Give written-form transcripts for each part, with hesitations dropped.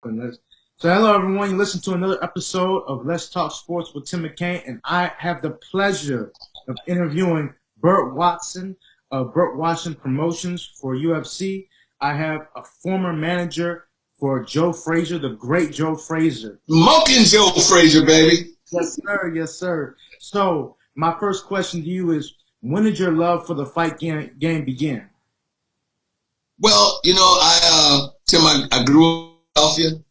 Goodness. So hello everyone, you listen to another episode of Let's Talk Sports with Tim McKain, and I have the pleasure of interviewing Burt Watson of Burt Watson Promotions for UFC. I have a former manager for Joe Frazier, the great Joe Frazier. Smoking Joe Frazier, baby. Yes, sir. Yes, sir. So my first question to you is, when did your love for the fight game begin? Well, Tim, I grew up in Philadelphia.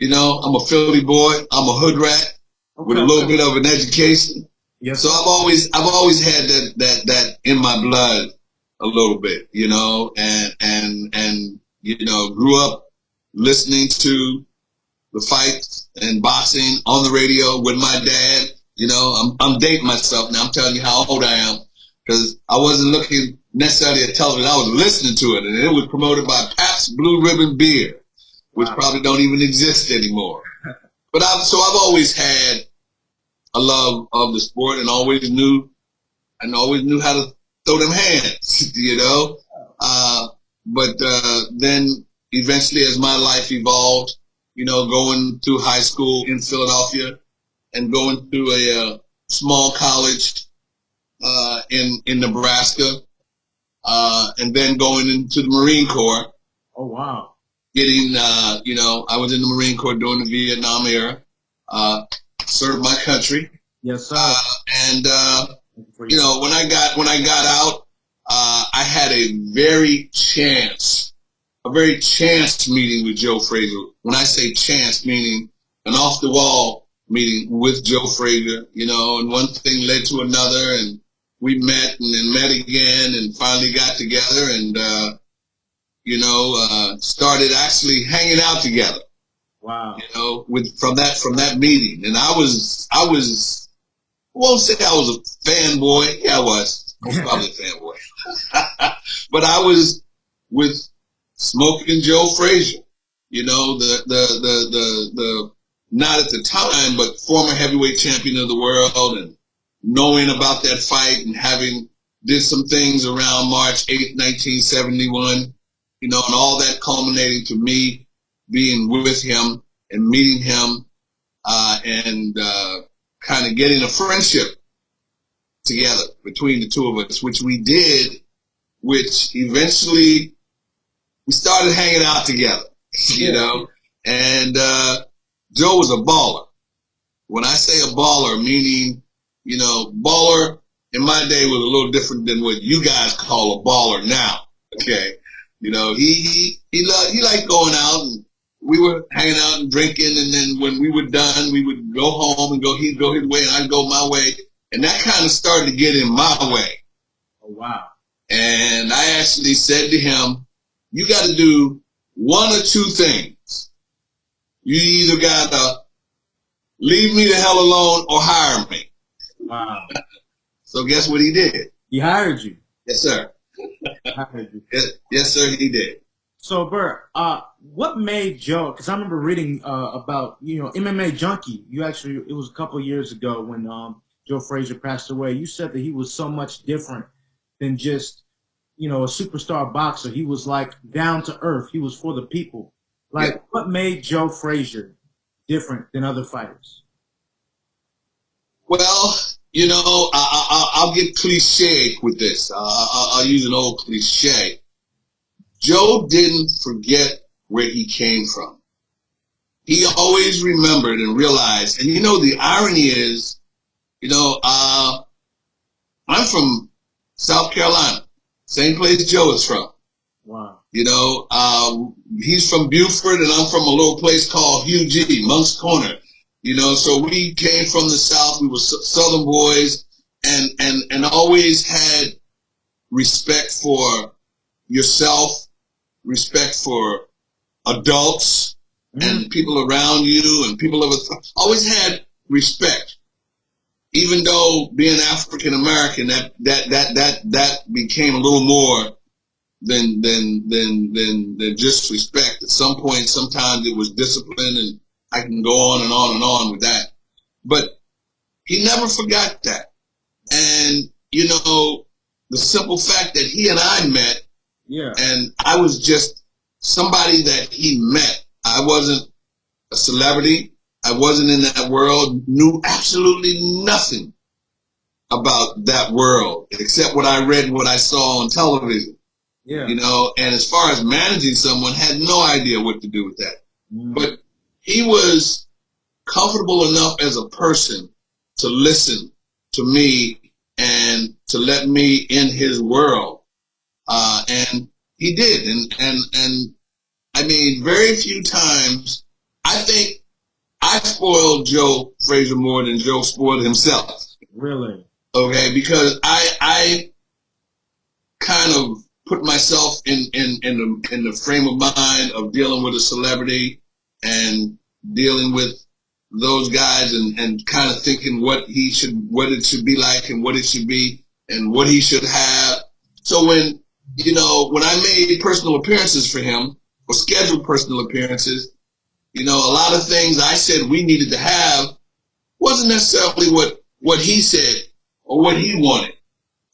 I'm a Philly boy. I'm a hood rat with a little bit of an education. Yes. So I've always had that in my blood a little bit, and grew up listening to the fights and boxing on the radio with my dad. I'm dating myself now. I'm telling you how old I am because I wasn't looking necessarily at television. I was listening to it, and it was promoted by Pabst Blue Ribbon Beer, which probably don't even exist anymore. But I've always had a love of the sport and always knew how to throw them hands, But then eventually as my life evolved, going through high school in Philadelphia and going to a small college in Nebraska, and then going into the Marine Corps. Oh, wow. Getting, I was in the Marine Corps during the Vietnam era, served my country. Yes, sir. And when I got out, I had a very chance meeting with Joe Frazier. When I say chance, meaning an off the wall meeting with Joe Frazier, and one thing led to another, and we met and then met again and finally got together and, started actually hanging out together. Wow. From that meeting. And I won't say I was a fanboy. Yeah, I was probably a fanboy. But I was with Smoking Joe Frazier, the not at the time, but former heavyweight champion of the world, and knowing about that fight and having did some things around March 8th, 1971, and all that culminating to me being with him and meeting him, and kind of getting a friendship together between the two of us, which we did, which eventually we started hanging out together, and Joe was a baller. When I say a baller, meaning, baller in my day was a little different than what you guys call a baller now. Okay. He liked going out, and we were hanging out and drinking, and then when we were done, we would go home and he'd go his way and I'd go my way. And that kind of started to get in my way. Oh, wow. And I actually said to him, you got to do one or two things. You either got to leave me the hell alone or hire me. Wow. So guess what he did? He hired you. Yes, sir. Yes, sir, he did. So, Burt, what made Joe, because I remember reading about, MMA Junkie. It was a couple years ago when Joe Frazier passed away. You said that he was so much different than just, a superstar boxer. He was like down to earth. He was for the people. What made Joe Frazier different than other fighters? Well, I'll get cliche with this. I'll use an old cliche. Joe didn't forget where he came from. He always remembered and realized, and the irony is, I'm from South Carolina, same place Joe is from. Wow. He's from Beaufort and I'm from a little place called Hugh Monk's Corner. So we came from the South. We were Southern boys and always had respect for yourself, respect for adults and people around you and people of always had respect. Even though being African American, that became a little more than just respect. At some point, sometimes it was discipline, and I can go on and on and on with that. But he never forgot that. And, the simple fact that he and I met, and I was just somebody that he met. I wasn't a celebrity. I wasn't in that world, knew absolutely nothing about that world except what I read and what I saw on television. Yeah. You know, and as far as managing someone, had no idea what to do with that. But he was comfortable enough as a person to listen to me and to let me in his world. And he did. And I mean, very few times, I think I spoiled Joe Frazier more than Joe spoiled himself. Really? Okay, because I kind of put myself in the frame of mind of dealing with a celebrity and dealing with those guys and kind of thinking what it should be like and what it should be and what he should have. So when I made personal appearances for him or scheduled personal appearances, a lot of things I said we needed to have wasn't necessarily what he said or what he wanted.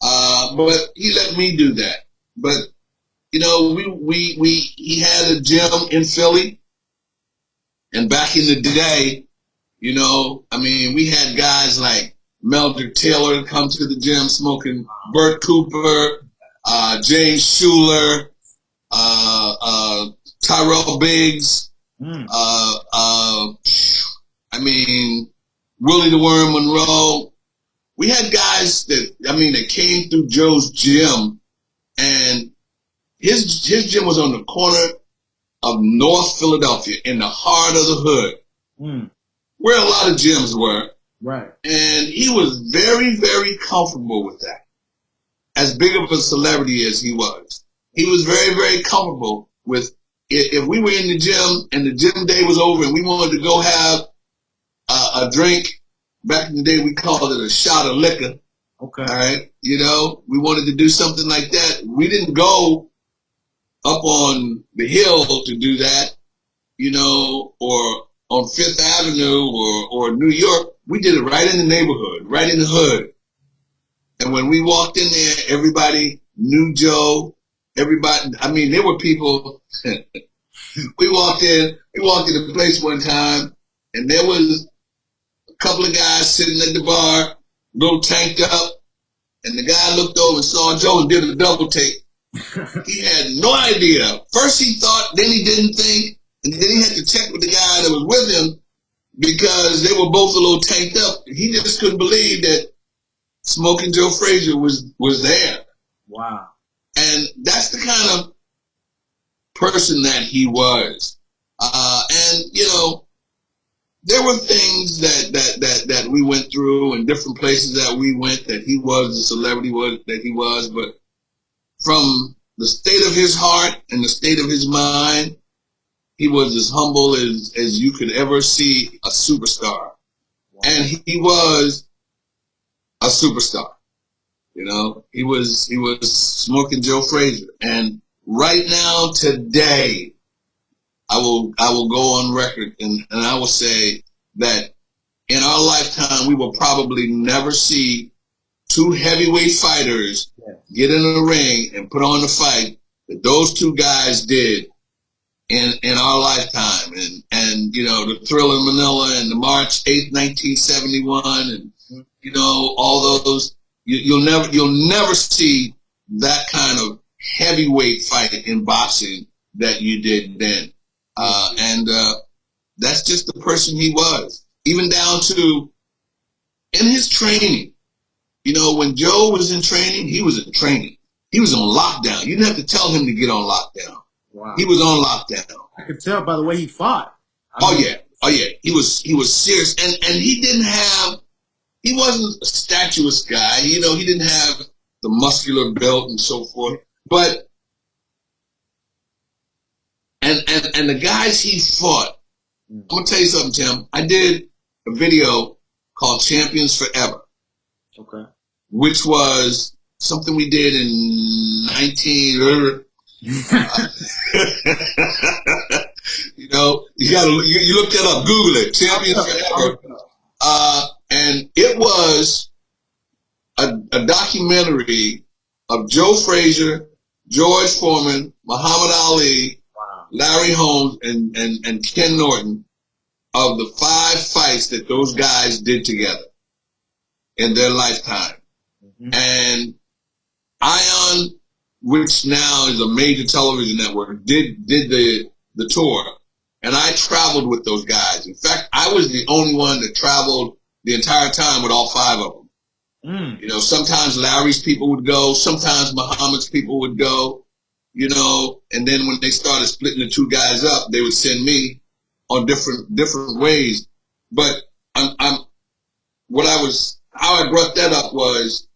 But he let me do that. But, he had a gym in Philly. And back in the day, we had guys like Meldrick Taylor come to the gym smoking, Burt Cooper, James Schuler, Tyrell Biggs, Willie the Worm Monroe. We had guys that came through Joe's gym, and his gym was on the corner of North Philadelphia in the heart of the hood, where a lot of gyms were. Right. And he was very, very comfortable with that. As big of a celebrity as he was very, very comfortable with if we were in the gym and the gym day was over and we wanted to go have a drink. Back in the day, we called it a shot of liquor. Okay. All right. We wanted to do something like that. We didn't go up on the hill to do that, or on Fifth Avenue or New York. We did it right in the neighborhood, right in the hood. And when we walked in there, everybody knew Joe. Everybody, there were people. We walked in the place one time, and there was couple of guys sitting at the bar, a little tanked up, and the guy looked over and saw Joe and did a double take. He had no idea. First he thought, then he didn't think, and then he had to check with the guy that was with him because they were both a little tanked up. He just couldn't believe that Smoking Joe Frazier was there. Wow. And that's the kind of person that he was. There were things that we went through and different places that we went that he was the celebrity that he was, but from the state of his heart and the state of his mind, he was as humble as you could ever see a superstar. Wow. And he was a superstar. He was Smoking Joe Frazier. And right now, today, I will go on record and I will say that in our lifetime, we will probably never see two heavyweight fighters get in a ring and put on the fight that those two guys did in our lifetime. And the Thriller in Manila and the March 8th, 1971 and, all those, you'll never see that kind of heavyweight fight in boxing that you did then. That's just the person he was. Even down to in his training. When Joe was in training, he was in training. He was on lockdown. You didn't have to tell him to get on lockdown. Wow. He was on lockdown. I could tell by the way he fought. Oh yeah. He was serious. And he wasn't a statuous guy. He didn't have the muscular build and so forth. But And the guys he fought, I'm going to tell you something, Tim. I did a video called Champions Forever. Okay. Which was something we did in 19... you look that up, Google it, Champions Forever. And it was a documentary of Joe Frazier, George Foreman, Muhammad Ali, Larry Holmes, and Ken Norton, of the 5 fights that those guys did together in their lifetime. Mm-hmm. And Ion, which now is a major television network, did the tour. And I traveled with those guys. In fact, I was the only one that traveled the entire time with all 5 of them. Mm. You know, sometimes Larry's people would go, sometimes Muhammad's people would go, you know, and then when they started splitting the 2 guys up, they would send me on different ways. But how I brought that up was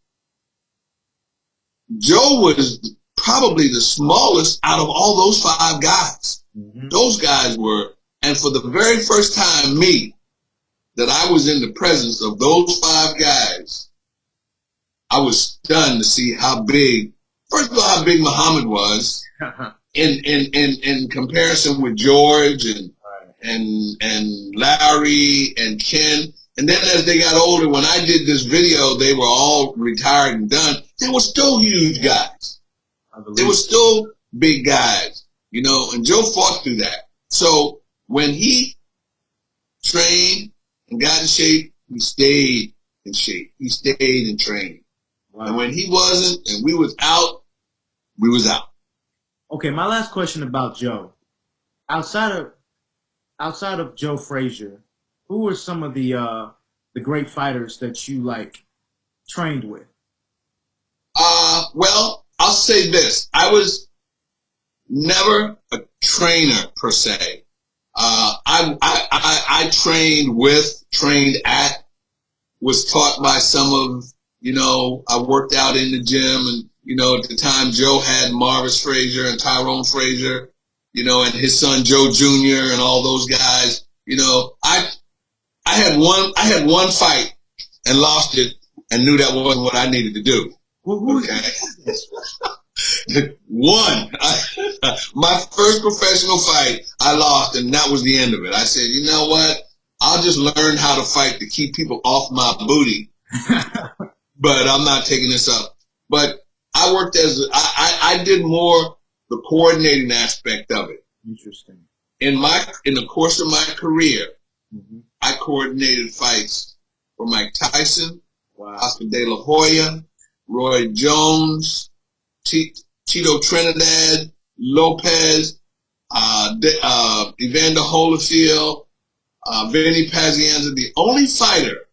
Joe was probably the smallest out of all those 5 guys. Mm-hmm. Those guys were, and for the very first time, that I was in the presence of those 5 guys, I was stunned to see how big, first of all, how big Muhammad was in comparison with George and Larry and Ken. And then as they got older, when I did this video, they were all retired and done. They were still huge guys. They were still big guys, you know, and Joe fought through that. So when he trained and got in shape, he stayed in shape. He stayed in training. Wow. And when he wasn't and we was out, we was out. Okay, my last question about Joe. Outside of Joe Frazier, who were some of the great fighters that you trained with? Well, I'll say this. I was never a trainer per se. I trained at, was taught by some of, you know, I worked out in the gym, and, you know, at the time Joe had Marvis Frazier and Tyrone Frazier, you know, and his son Joe Jr. and all those guys. You know, I had one fight and lost it and knew that wasn't what I needed to do. Okay. One. My first professional fight, I lost, and that was the end of it. I said, you know what? I'll just learn how to fight to keep people off my booty. But I'm not taking this up. But I worked I did more the coordinating aspect of it. Interesting. In the course of my career, mm-hmm. I coordinated fights for Mike Tyson, Oscar De La Hoya, Roy Jones, Tito Trinidad, Lopez, Evander Holyfield, Vinny Pazienza. The only fighter,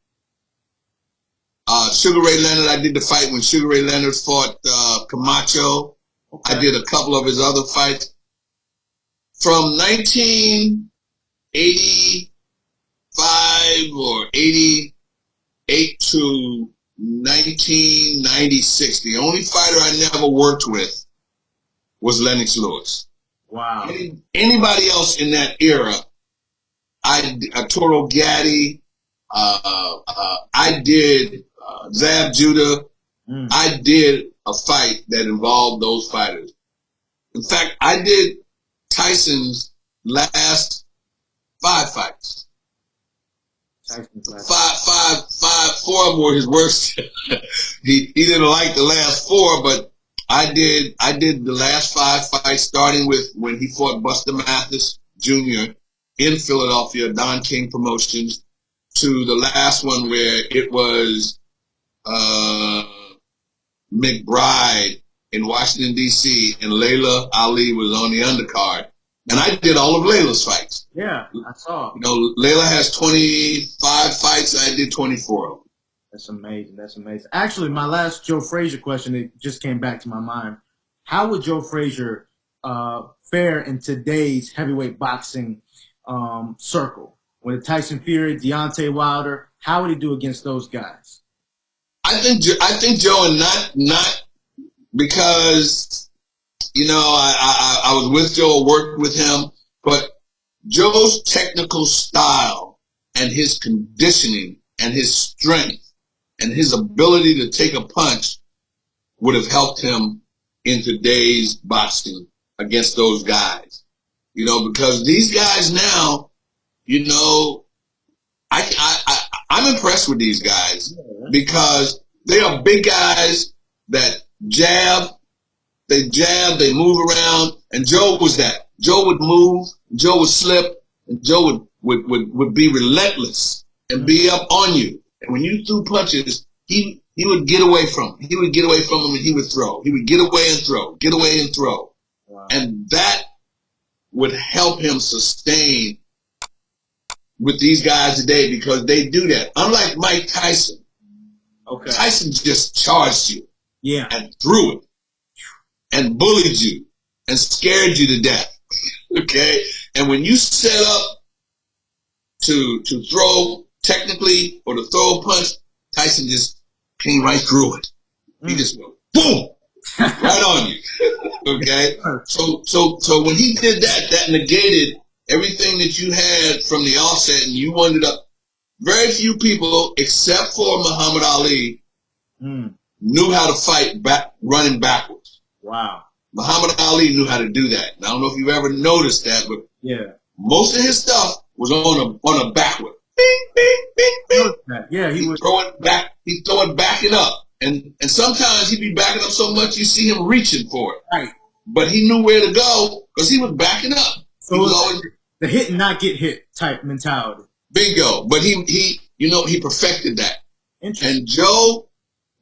Sugar Ray Leonard, I did the fight when Sugar Ray Leonard fought Camacho. Okay. I did a couple of his other fights. From 1985 or 88 to 1996, the only fighter I never worked with was Lennox Lewis. Wow. Anybody else in that era, Arturo Gatti, I did Zab Judah. I did a fight that involved those fighters. In fact, I did Tyson's last 5 fights. Four of them were his worst. he didn't like the last 4, but I did the last 5 fights, starting with when he fought Buster Mathis Jr. in Philadelphia, Don King Promotions, to the last one where it was McBride in Washington, D.C., and Layla Ali was on the undercard. And I did all of Layla's fights. Yeah, I saw. You know, Layla has 25 fights. I did 24 of them. That's amazing. That's amazing. Actually, my last Joe Frazier question, it just came back to my mind. How would Joe Frazier fare in today's heavyweight boxing circle? With Tyson Fury, Deontay Wilder, how would he do against those guys? I think Joe, and not because, you know, I was with Joe, worked with him, but Joe's technical style and his conditioning and his strength and his ability to take a punch would have helped him in today's boxing against those guys. You know, because these guys now, you know, I'm impressed with these guys because they are big guys that jab, they move around, and Joe was that. Joe would move, Joe would slip, and Joe would be relentless and be up on you. And when you threw punches, he would get away from him. He would get away from him and he would throw. He would get away and throw, get away and throw. Wow. And that would help him sustain with these guys today because they do that. Unlike Mike Tyson. Okay. Tyson just charged you. Yeah. And threw it. And bullied you. And scared you to death. Okay? And when you set up to throw technically or to throw a punch, Tyson just came right through it. He just went boom, right on you. Okay, so when he did that, that negated everything that you had from the offset, and you ended up. Very few people, except for Muhammad Ali, knew how to fight back, running backwards. Wow. Muhammad Ali knew how to do that. And I don't know if you've ever noticed that, but yeah, most of his stuff was on a backward. Bing, bing, bing, bing. Yeah, he would throw it back. He'd throw it backing up, and sometimes he'd be backing up so much you see him reaching for it. Right. But he knew where to go because he was backing up. So he was always the hit and not get hit type mentality. Bingo. But he perfected that. Interesting.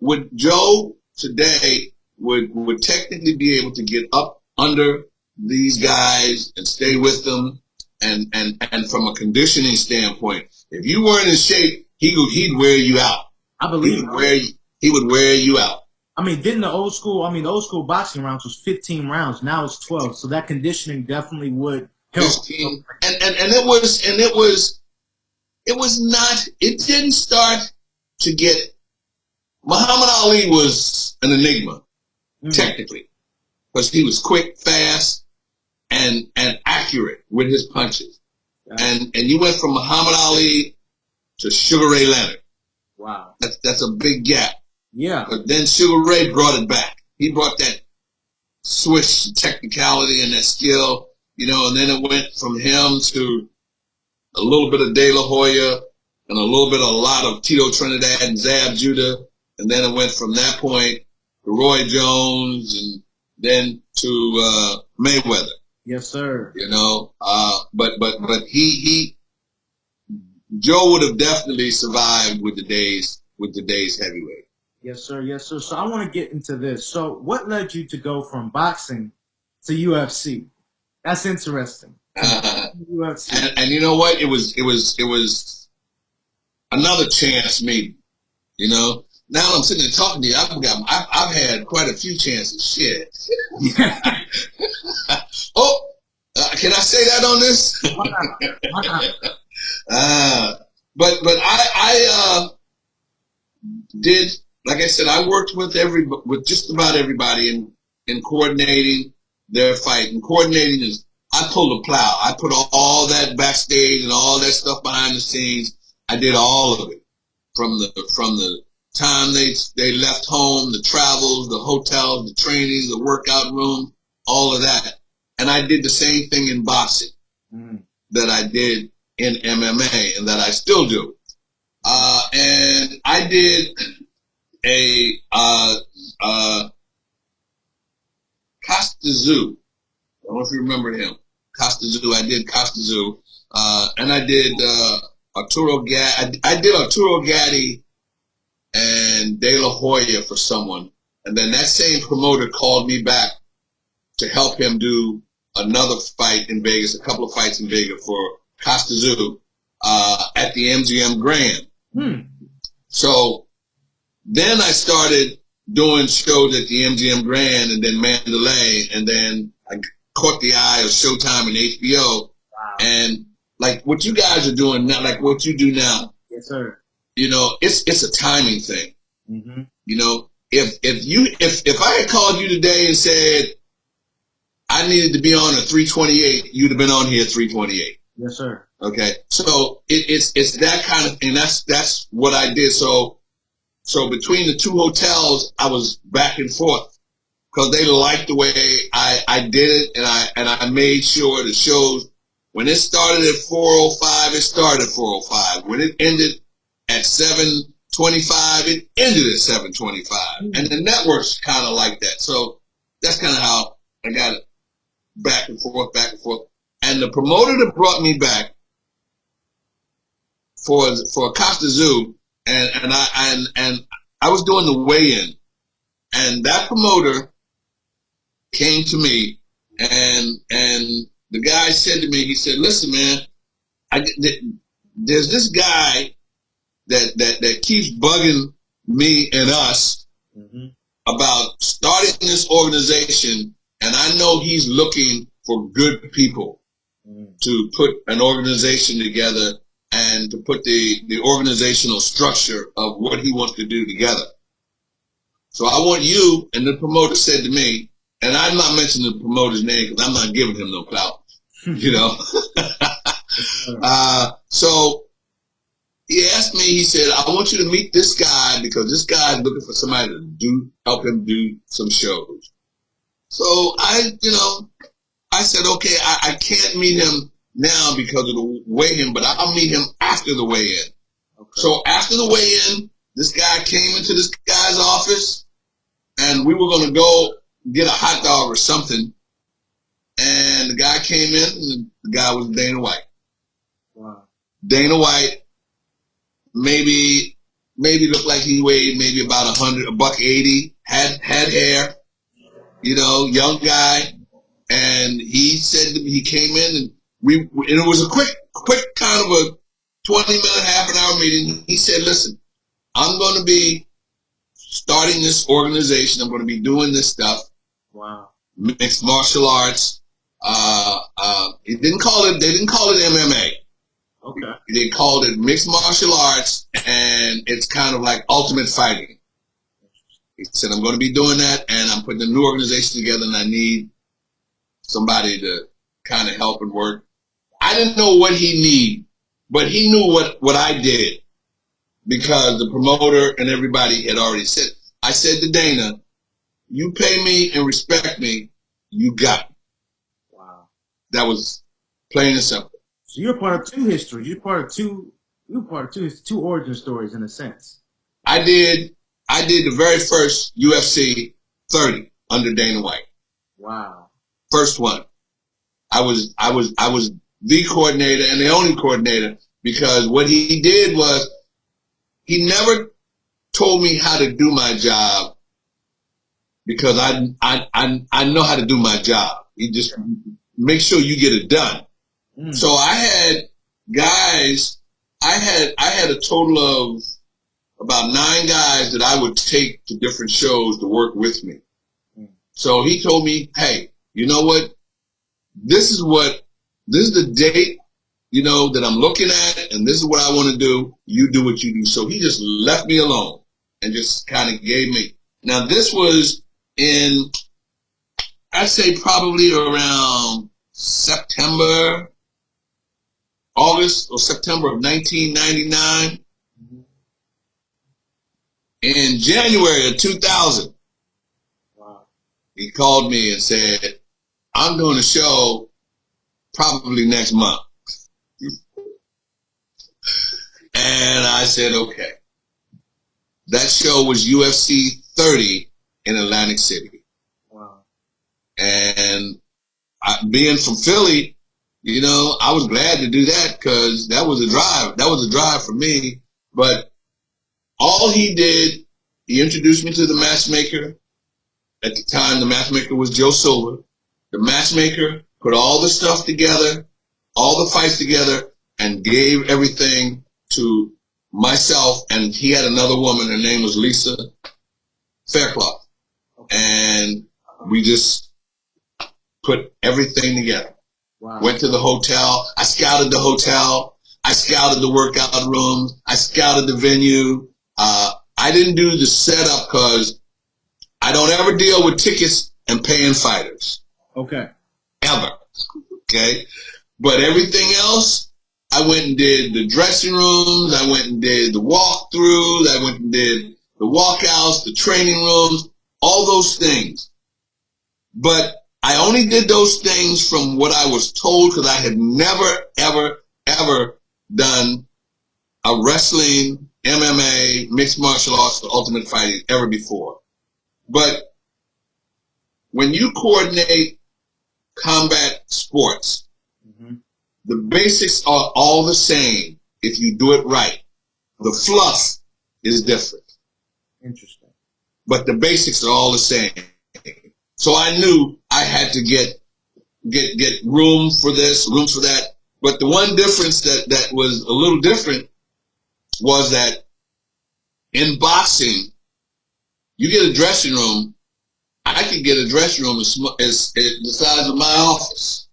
And Joe today would technically be able to get up under these guys and stay with them. And from a conditioning standpoint, if you weren't in shape, he'd wear you out. I believe he would wear you out. I mean, the old school boxing rounds was 15 rounds. Now it's 12. So that conditioning definitely would help. 15, and it didn't start to get. Muhammad Ali was an enigma, technically, because he was quick, fast, and accurate with his punches. And you went from Muhammad Ali to Sugar Ray Leonard. Wow. That's a big gap. Yeah. But then Sugar Ray brought it back. He brought that switch technicality and that skill, and then it went from him to a little bit of De La Hoya and a lot of Tito Trinidad and Zab Judah. And then it went from that point to Roy Jones and then to Mayweather. Yes, sir. But Joe would have definitely survived with the days heavyweight. Yes, sir. Yes, sir. So I want to get into this. So what led you to go from boxing to UFC? That's interesting. UFC. And you know what? It was another chance, maybe. Now I'm sitting there talking to you. I've had quite a few chances. Shit. Oh, can I say that on this? But I did, like I said, I worked with just about everybody in coordinating their fight. And coordinating is, I pulled the plow. I put all that backstage and all that stuff behind the scenes. I did all of it from the time they left home, the travels, the hotels, the trainings, the workout room, all of that. And I did the same thing in boxing that I did in MMA and that I still do. And I did a Costa Zoo. I don't know if you remember him. Costa Zoo. I did Costa Zoo. And I did Arturo Gatti. I did Arturo Gatti and De La Hoya for someone. And then that same promoter called me back to help him do another fight in Vegas, a couple of fights in Vegas for Costa Zoo at the MGM Grand. So then I started doing shows at the MGM Grand and then Mandalay, and then I caught the eye of Showtime and HBO. Wow. And like what you guys are doing now, like what you do now. Yes, sir. It's a timing thing. If I had called you today and said I needed to be on a 328, you'd have been on here at 328. Yes, sir. Okay, so it's that kind of thing. That's what I did. So between the two hotels, I was back and forth because they liked the way I did it, and I made sure the shows, when it started at 4:05, it started at 4:05. When it ended at 7:25, it ended at 7:25, and the network's kind of like that. So that's kind of how I got it back and forth, back and forth. And the promoter that brought me back for Costa Zoo, and I was doing the weigh-in, and that promoter came to me, and the guy said to me, he said, "Listen, man, there's this guy that keeps bugging me and us about starting this organization, and I know he's looking for good people to put an organization together and to put the organizational structure of what he wants to do together. So I want you," and the promoter said to me, and I'm not mentioning the promoter's name because I'm not giving him no clout, you know. So he asked me, he said, "I want you to meet this guy because this guy is looking for somebody to help him do some shows." So I said, okay, I can't meet him now because of the weigh-in, but I'll meet him after the weigh-in. Okay. So after the weigh-in, this guy came into this guy's office, and we were going to go get a hot dog or something. And the guy came in, and the guy was Dana White. Wow. Dana White, maybe looked like he weighed maybe about $180, had hair, young guy. And he said to me, he came in, and it was a quick kind of a 20-minute, half an hour meeting. He said, "Listen, I'm going to be starting this organization. I'm going to be doing this stuff. Wow. Mixed martial arts. They didn't call it MMA. Okay. They called it mixed martial arts, and it's kind of like ultimate fighting." He said, "I'm going to be doing that, and I'm putting a new organization together, and I need somebody to kind of help and work." I didn't know what he needed, but he knew what I did because the promoter and everybody had already said. I said to Dana, "You pay me and respect me, you got me." Wow. That was plain and simple. So you're part of two histories. You're part of two origin stories in a sense. I did the very first UFC 30 under Dana White. Wow. First one. I was the coordinator and the only coordinator because what he did was he never told me how to do my job because I know how to do my job. He just make sure you get it done. So I had guys, I had a total of about 9 guys that I would take to different shows to work with me. So he told me, "Hey, you know what? This is the date, that I'm looking at, and this is what I want to do. You do what you do." So he just left me alone and just kind of gave me. Now this was in, I'd say probably around August or September of 1999. In January of 2000, he called me and said, "I'm doing a show probably next month." And I said, okay. That show was UFC 30 in Atlantic City. Wow. And being from Philly, I was glad to do that because that was a drive. That was a drive for me. But all he did, he introduced me to the matchmaker. At the time, the matchmaker was Joe Silver. The matchmaker put all the stuff together, all the fights together, and gave everything to myself. And he had another woman. Her name was Lisa Faircloth. And we just put everything together. Wow. Went to the hotel. I scouted the hotel. I scouted the workout rooms. I scouted the venue. I didn't do the setup because I don't ever deal with tickets and paying fighters. Okay. Ever. Okay. But everything else, I went and did the dressing rooms. I went and did the walkthroughs. I went and did the walkouts, the training rooms, all those things. But I only did those things from what I was told because I had never, ever, ever done a wrestling, MMA, mixed martial arts, or ultimate fighting ever before. But when you coordinate combat sports, the basics are all the same. if you do it right. The fluff is different. Interesting. But the basics are all the same. So I knew I had to get room for this, room for that. But the one difference that was a little different was that in boxing, you get a dressing room. I could get a dressing room as the size of my office,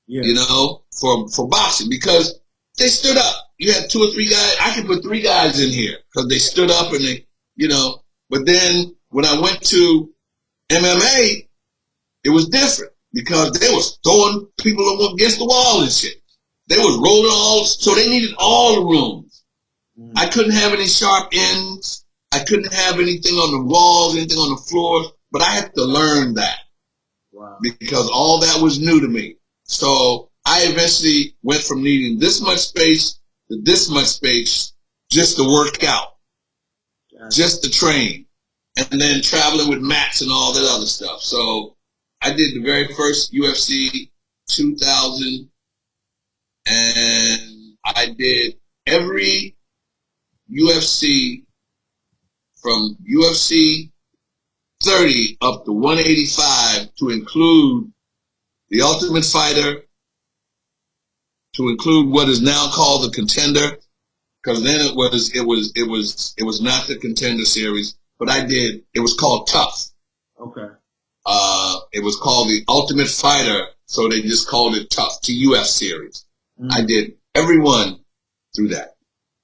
yeah. You know, for boxing, because they stood up. You had 2 or 3 guys. I could put 3 guys in here because they stood up and they, you know. But then when I went to MMA, it was different because they was throwing people against the wall and shit. They was rolling all, so they needed all the rooms. I couldn't have any sharp ends. I couldn't have anything on the walls, anything on the floors, but I had to learn that. Wow. Because all that was new to me. So I eventually went from needing this much space to this much space just to work out, just to train, and then traveling with mats and all that other stuff. So I did the very first UFC 2000, and I did every UFC from UFC 30 up to 185 to include the Ultimate Fighter, to include what is now called the Contender, because then it was not the Contender series, but it was called Tough. Okay. It was called the Ultimate Fighter, so they just called it Tough, TUF series. I did every one through that.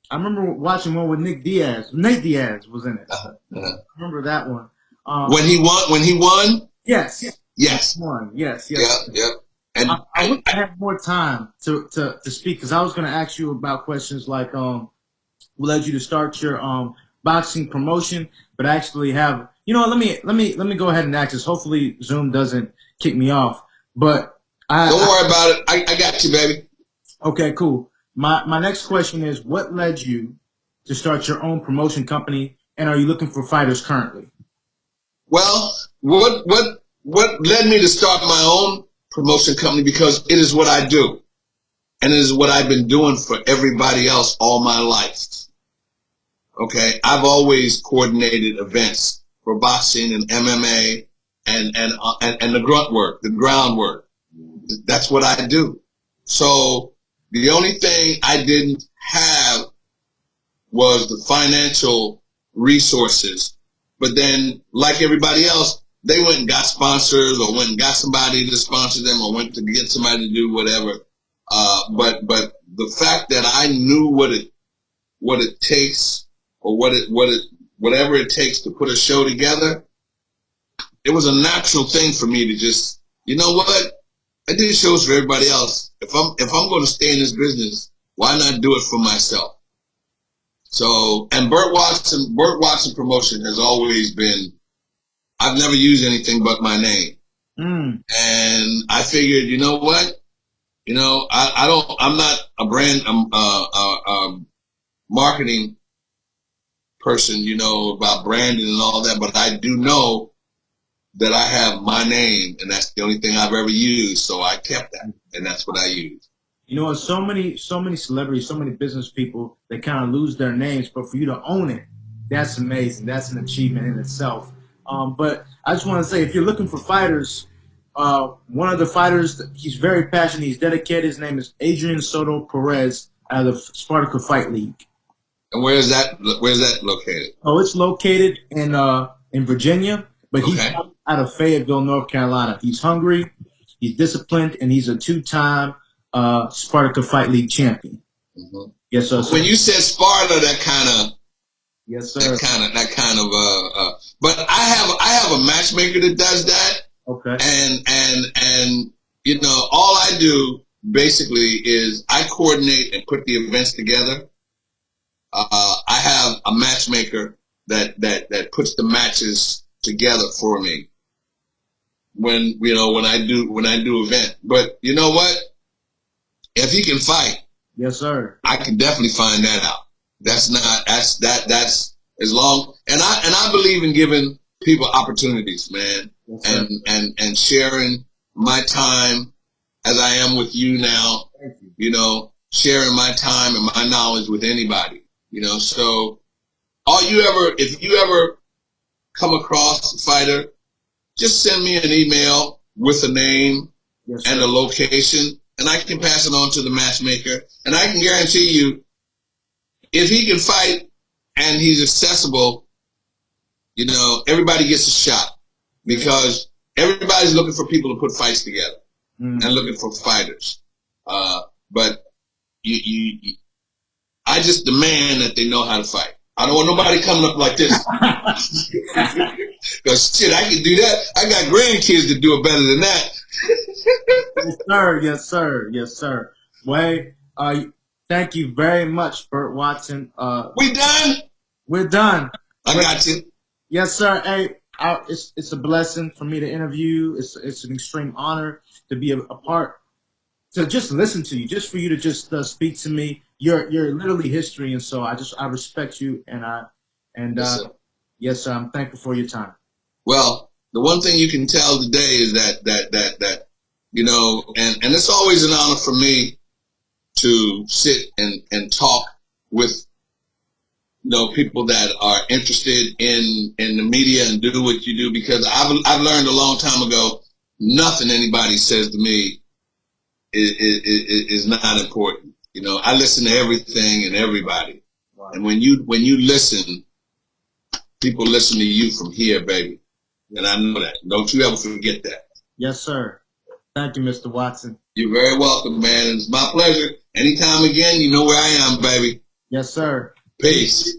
I remember watching one with Nate Diaz was in it. I remember that one. When he won? Yes. Yes. Won. Yes. Yeah. And I wish I had more time to speak, because I was going to ask you about questions like what led you to start your boxing promotion, but I actually have, you know, let me go ahead and ask this. Hopefully Zoom doesn't kick me off. But don't worry about it. I got you, baby. Okay, cool. My next question is, what led you to start your own promotion company, and are you looking for fighters currently? Well, what led me to start my own promotion company, because it is what I do, and it is what I've been doing for everybody else all my life. Okay, I've always coordinated events for boxing and MMA and the grunt work, the groundwork. That's what I do. So the only thing I didn't have was the financial resources. But then, like everybody else, they went and got sponsors, or went and got somebody to sponsor them, or went to get somebody to do whatever. But the fact that I knew what it takes, or whatever it takes to put a show together, it was a natural thing for me to just, you know what? I did shows for everybody else. If I'm going to stay in this business, why not do it for myself? So, and Burt Watson Promotions has always been, I've never used anything but my name. And I figured, you know what? You know, I'm not a brand, marketing person, you know, about branding and all that, but I do know that I have my name, and that's the only thing I've ever used. So I kept that, and that's what I use. You know, so many celebrities, so many business people, they kind of lose their names, but for you to own it, that's amazing. That's an achievement in itself. But I just want to say, if you're looking for fighters, one of the fighters, he's very passionate, he's dedicated. His name is Adrian Soto Perez out of the Spartaco Fight League. And where's that located? Oh, it's located in Virginia, but he's out of Fayetteville, North Carolina. He's hungry, he's disciplined, and he's a 2-time Spartaco Fight League champion. Mm-hmm. Yes, sir. When you said Sparta, that kind of, yes, sir. That kind of. But I have a matchmaker that does that. Okay. And you know, all I do basically is I coordinate and put the events together. I have a matchmaker that puts the matches together for me when I do event. But you know what? If he can fight, yes, sir, I can definitely find that out. That's as long, and I believe in giving people opportunities, man, yes, and sharing my time as I am with you now. You know, sharing my time and my knowledge with anybody. You know, so if you ever come across a fighter, just send me an email with a name and a location, and I can pass it on to the matchmaker. And I can guarantee you, if he can fight and he's accessible, you know, everybody gets a shot, because everybody's looking for people to put fights together and looking for fighters. But I just demand that they know how to fight. I don't want nobody coming up like this. Because shit, I can do that. I got grandkids that do it better than that. Yes, sir. Yes, sir. Yes, sir. Wade, thank you very much, Burt Watson. We done? We're done. I got you. Yes, sir. Hey, it's a blessing for me to interview you. It's an extreme honor to be a part, to just listen to you, just for you to just speak to me. You're literally history, and so I respect you, yes, sir, I'm thankful for your time. Well, the one thing you can tell today is that you know, and it's always an honor for me to sit and talk with, you know, people that are interested in the media and do what you do, because I've learned a long time ago, nothing anybody says to me is not important. You know, I listen to everything and everybody. Wow. And when you listen, people listen to you from here, baby. And I know that. Don't you ever forget that. Yes, sir. Thank you, Mr. Watson. You're very welcome, man. It's my pleasure. Anytime again, you know where I am, baby. Yes, sir. Peace.